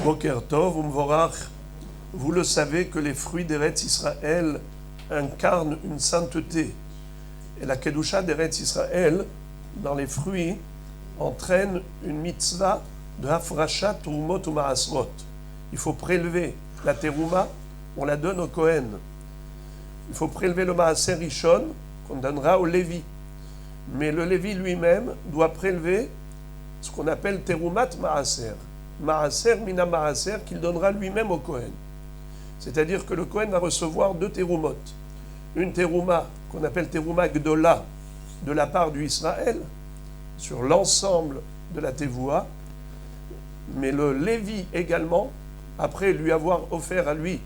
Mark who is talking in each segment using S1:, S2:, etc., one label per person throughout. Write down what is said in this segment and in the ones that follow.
S1: Boker Tov, Umvorach, vous le savez que les fruits d'Eretz Israël incarnent une sainteté. Et la Kedusha d'Eretz Israël, dans les fruits, entraîne une mitzvah de Hafrashat Terumot ou Maasrot. Il faut prélever la Teruma, on la donne au Kohen. Il faut prélever le Maaser Rishon, qu'on donnera au Lévi. Mais le Lévi lui-même doit prélever ce qu'on appelle Terumat Maaser. Maaser Mina Maaser, qu'il donnera lui-même au Kohen. C'est-à-dire que le Kohen va recevoir deux Terumot. Une Teruma, qu'on appelle Teruma Gdola, de la part du Israël, sur l'ensemble de la Tevoua. Mais le Lévi également, après lui avoir offert à lui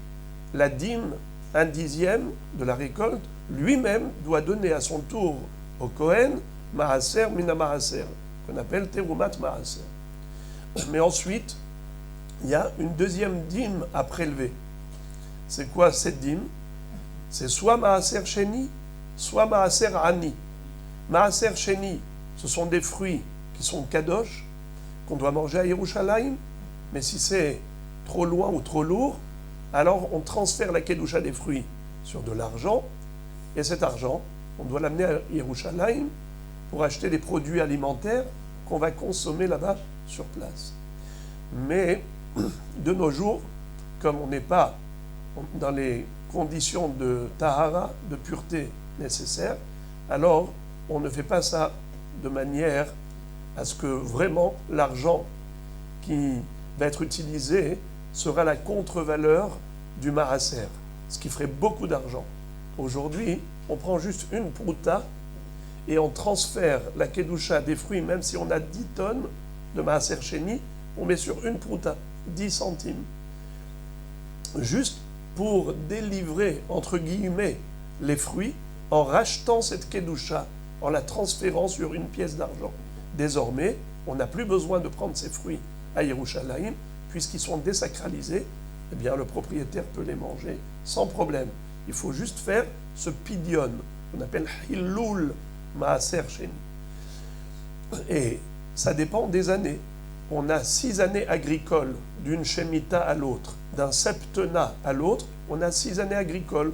S1: la dîme, un dixième de la récolte, lui-même doit donner à son tour au Kohen Maaser Mina Maaser, qu'on appelle Terumat Maaser. Mais ensuite, il y a une deuxième dîme à prélever. C'est quoi cette dîme? C'est soit Maaser Sheni, soit Maaser Ani. Maaser Sheni, ce sont des fruits qui sont kadosh, qu'on doit manger à Yerushalayim, mais si c'est trop loin ou trop lourd, alors on transfère la kedusha des fruits sur de l'argent, et cet argent, on doit l'amener à Yerushalayim pour acheter des produits alimentaires qu'on va consommer là-bas sur place. Mais de nos jours, comme on n'est pas dans les conditions de tahara, de pureté nécessaires, alors on ne fait pas ça de manière à ce que vraiment l'argent qui va être utilisé sera la contre-valeur du maaser, ce qui ferait beaucoup d'argent. Aujourd'hui, on prend juste une prouta et on transfère la kedusha des fruits, même si on a 10 tonnes de maaser sheni, on met sur une prouta, 10 centimes. Juste pour délivrer, entre guillemets, les fruits, en rachetant cette kedusha, en la transférant sur une pièce d'argent. Désormais, on n'a plus besoin de prendre ces fruits à Yerushalayim, puisqu'ils sont désacralisés, eh bien le propriétaire peut les manger sans problème. Il faut juste faire ce pidyon, qu'on appelle Hilul Maaser Sheni. Et ça dépend des années. On a 6 années agricoles, d'une Shemitah à l'autre, d'un septennat à l'autre, on a 6 années agricoles.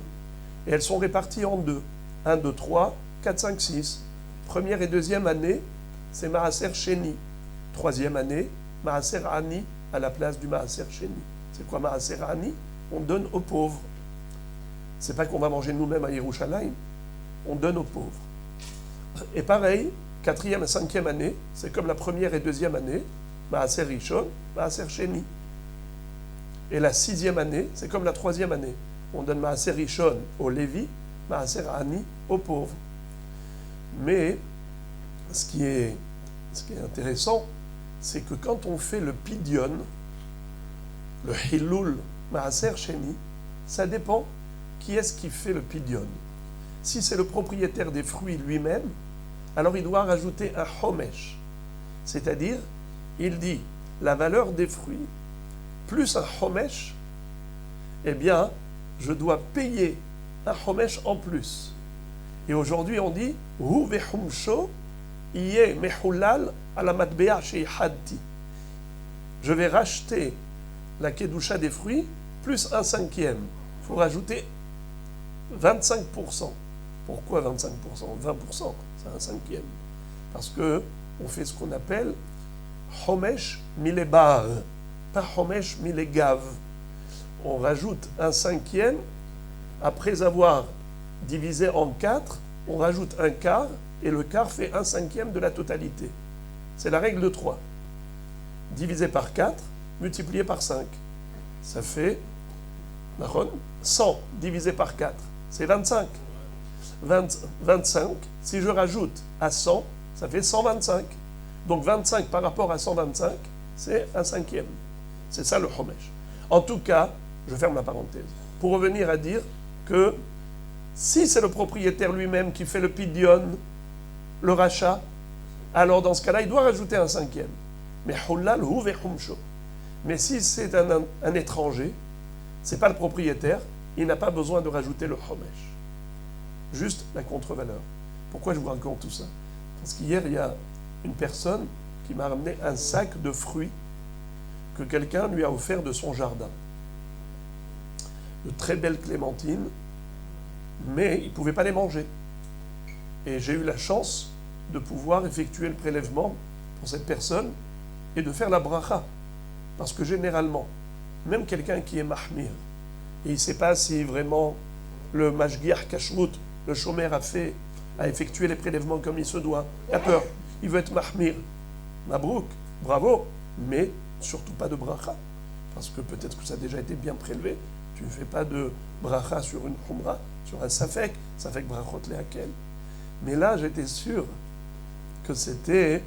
S1: Et elles sont réparties en deux. 1, 2, 3, 4, 5, 6. Première et deuxième année, c'est Maaser Sheni. Troisième année, Maaser Ani à la place du Maaser Sheni. C'est quoi Maaser Ani? On donne aux pauvres. C'est pas qu'on va manger nous-mêmes à Yerushalayim, on donne aux pauvres. Et pareil, quatrième et cinquième année, c'est comme la première et deuxième année, Maaser Rishon, Maaser Sheni. Et la sixième année, c'est comme la troisième année. On donne Maaser Rishon aux Lévi, Maaser Ani aux pauvres. Mais ce qui est intéressant, c'est que quand on fait le pidyon, le Hilul Maaser Sheni, ça dépend qui est-ce qui fait le pidyon. Si c'est le propriétaire des fruits lui-même, alors il doit rajouter un homesh. C'est-à-dire, il dit la valeur des fruits plus un homesh, eh bien, je dois payer un homesh en plus. Et aujourd'hui, on dit hu vehumsho iye mehulal ala matbea sheihadti. Je vais racheter la kedusha des fruits plus un cinquième. Il faut rajouter 25%. Pourquoi 25%? 20%, c'est un cinquième. Parce que on fait ce qu'on appelle homesh milebar, pas homesh milegav. On rajoute un cinquième, après avoir divisé en 4, on rajoute un quart, et le quart fait un cinquième de la totalité. C'est la règle de 3. Divisé par 4, multiplié par 5. Ça fait 100 divisé par 4, c'est 25. 25, si je rajoute à 100, ça fait 125. Donc 25 par rapport à 125, c'est un cinquième. C'est ça le homesh. En tout cas, je ferme la parenthèse, pour revenir à dire que si c'est le propriétaire lui-même qui fait le pidyon, le rachat, alors dans ce cas-là, il doit rajouter un cinquième. Mais hulal hu vehumsho. Mais si c'est un étranger, c'est pas le propriétaire, il n'a pas besoin de rajouter le homesh. Juste la contre-valeur. Pourquoi je vous raconte tout ça? Parce qu'hier, il y a une personne qui m'a ramené un sac de fruits que quelqu'un lui a offert de son jardin. De très belles clémentines, mais il ne pouvait pas les manger. Et j'ai eu la chance de pouvoir effectuer le prélèvement pour cette personne et de faire la bracha. Parce que généralement, même quelqu'un qui est mahmir, et il ne sait pas si vraiment le mashgiach kashrut, le shomer a effectué les prélèvements comme il se doit, il a peur, il veut être mahmir. Mabrouk, bravo, mais surtout pas de bracha. Parce que peut-être que ça a déjà été bien prélevé, tu ne fais pas de bracha sur une khumra, sur un safek brachot lehakel. Mais là, j'étais sûr que c'était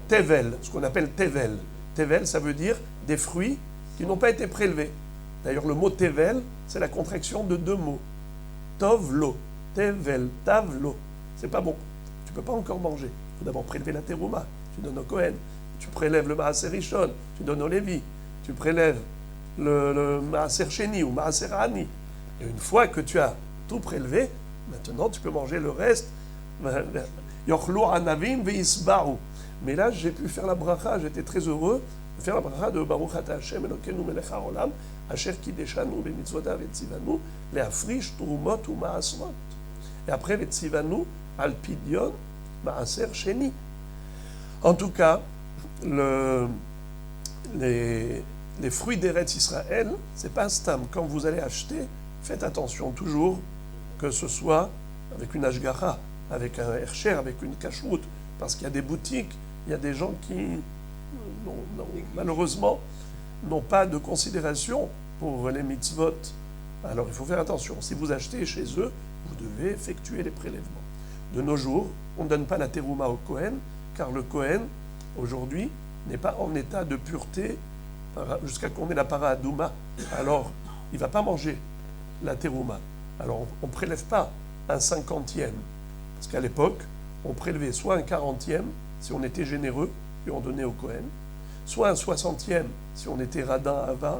S1: tevel, ce qu'on appelle tevel. Tevel, ça veut dire des fruits qui n'ont pas été prélevés. D'ailleurs, le mot tevel, c'est la contraction de deux mots. Tovlo, tevel, tavlo. C'est pas bon. Tu ne peux pas encore manger. Il faut d'abord prélever la terouma. Tu donnes au Kohen. Tu prélèves le maaser rishon. Tu donnes au Lévi. Tu prélèves le maaser sheni ou maaser ani. Et une fois que tu as tout prélevé, maintenant tu peux manger le reste. Yochlu anavim veisbaru. Mais là, j'ai pu faire la bracha, j'étais très heureux de faire la bracha de Baruch ata Hashem Elokeinu melech haolam, asher kideshanu b'mitzvotav vetzivanu leafrish turumot u'maasrot. Et après vetzivanu al pidyon maaser sheni. En tout cas, les fruits d'Eretz Israël, c'est pas un stam. Quand vous allez acheter, faites attention toujours que ce soit avec une ashgacha, avec un hercher, avec une kashrut, parce qu'il y a des boutiques, il y a des gens qui, malheureusement, n'ont pas de considération pour les mitzvot. Alors il faut faire attention. Si vous achetez chez eux, vous devez effectuer les prélèvements. De nos jours, on ne donne pas la terouma au Kohen, car le Kohen, aujourd'hui, n'est pas en état de pureté jusqu'à qu'on ait la para adouma. Alors, il ne va pas manger la terouma. Alors, on ne prélève pas un 50e. Parce qu'à l'époque, on prélevait soit un 40e, si on était généreux, et on donnait au Kohen, soit un 60e, si on était radin avar,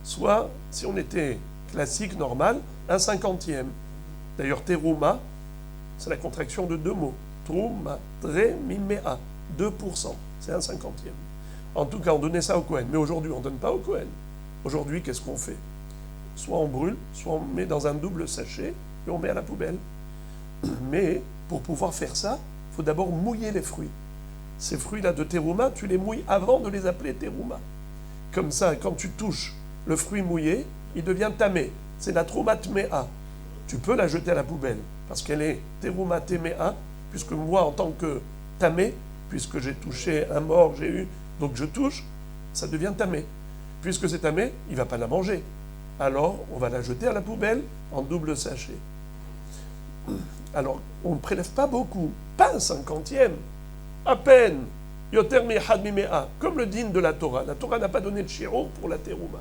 S1: soit, si on était classique, normal, un 50e. D'ailleurs, terouma, c'est la contraction de deux mots. Trouma, tre, mimea, 2%, c'est un 50e. En tout cas, on donnait ça au Kohen. Mais aujourd'hui, on ne donne pas au Kohen. Aujourd'hui, qu'est-ce qu'on fait? Soit on brûle, soit on met dans un double sachet et on met à la poubelle. Mais pour pouvoir faire ça, il faut d'abord mouiller les fruits. Ces fruits-là de terouma, tu les mouilles avant de les appeler terouma. Comme ça, quand tu touches le fruit mouillé, il devient tamé. C'est la trouma tmea. Tu peux la jeter à la poubelle parce qu'elle est terouma tmea, puisque moi, en tant que tamé, puisque j'ai touché un mort, donc je touche, ça devient tamé. Puisque c'est tamé, il ne va pas la manger. Alors, on va la jeter à la poubelle en double sachet. Alors, on ne prélève pas beaucoup, pas un 50e, à peine, yoter mehad mimea, comme le din de la Torah. La Torah n'a pas donné de shiro pour la terouma.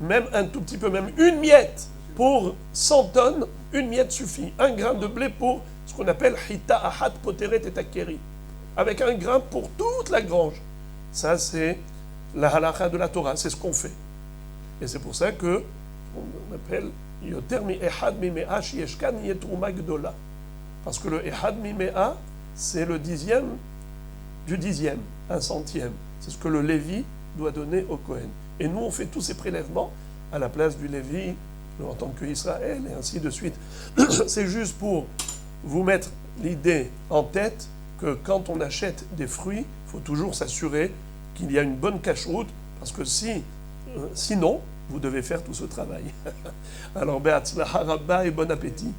S1: Même un tout petit peu, même une miette pour 100 tonnes, une miette suffit. Un grain de blé pour ce qu'on appelle hita ahat poteret et takeri, avec un grain pour toute la grange. Ça, c'est la halakha de la Torah, c'est ce qu'on fait. Et c'est pour ça que on appelle yoter mi ehad mimea shieshkan yetruma gdola. Parce que le ehad mimea, c'est le dixième du dixième, un centième. C'est ce que le Lévi doit donner au Kohen. Et nous, on fait tous ces prélèvements à la place du Lévi, en tant qu'Israël, et ainsi de suite. C'est juste pour vous mettre l'idée en tête que quand on achète des fruits, il faut toujours s'assurer qu'il y a une bonne cache-route, parce que sinon, vous devez faire tout ce travail. Alors, Be'atzlaha Rabba et bon appétit.